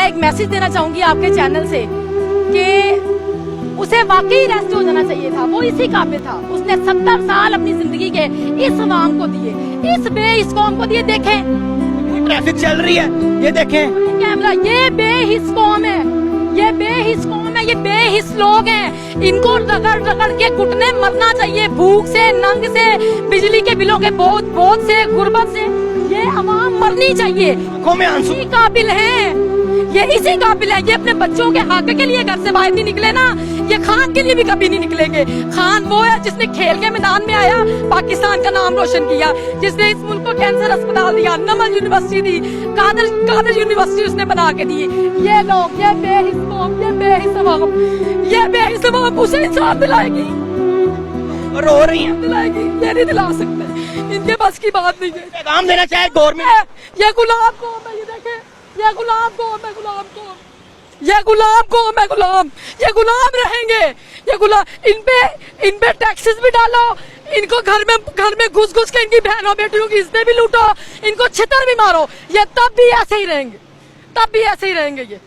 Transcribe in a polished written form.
एक मैसेज देना चाहूंगी आपके चैनल से कि उसे वाकई रेस्ट हो जाना चाहिए था। वो इसी काबिल था। उसने 70 साल अपनी जिंदगी के इस अवाम को दिए, इस कौम को दिए। देखें ट्रैफिक चल रही है, ये देखें कैमरा, ये बेहिस कौम है, ये बेहिस कौम है, ये बेहिस लोग हैं। इनको रगड़ रगड़ के घुटने मरना चाहिए, भूख से, नंग से, बिजली के बिलों के बोझ से, गुर्बत से। ये अवाम मरनी चाहिए। आंखों में आंसू। इसी काबिल है, ये इसी काबिल है। ये अपने बच्चों के हक के लिए घर से बाहर नहीं निकले ना, ये खान के लिए भी कभी नहीं निकलेंगे। खान वो है जिसने खेल के मैदान में आया, पाकिस्तान का नाम रोशन किया, जिसने इस मुल्क को कैंसर अस्पताल दिया, नमन यूनिवर्सिटी दी, कादर यूनिवर्सिटी उसने बना के दी। ये लोग, ये बेहिस कौम, ये बेहिस अवाम, ये बेहिस अवाम उसे इंसाफ दिलाएगी, रो रही हैं। दिलाएगी। ये नहीं दिला सकते, इनके बस की बात नहीं है। पैगाम देना चाहे गवर्नमेंट, ये गुलाम कौम है, ये देखे, ये गुलाम कौम है, गुलाम कौम, ये गुलाम कौम है, गुलाम, ये गुलाम रहेंगे, ये गुलाम। इन पे टैक्सेस भी डालो, इनको घर में घुस के इनकी बहनों बेटियों की इज्जतें भी लूटो, इनको छितर भी मारो, ये तब भी ऐसे ही रहेंगे, तब भी ऐसे ही रहेंगे ये।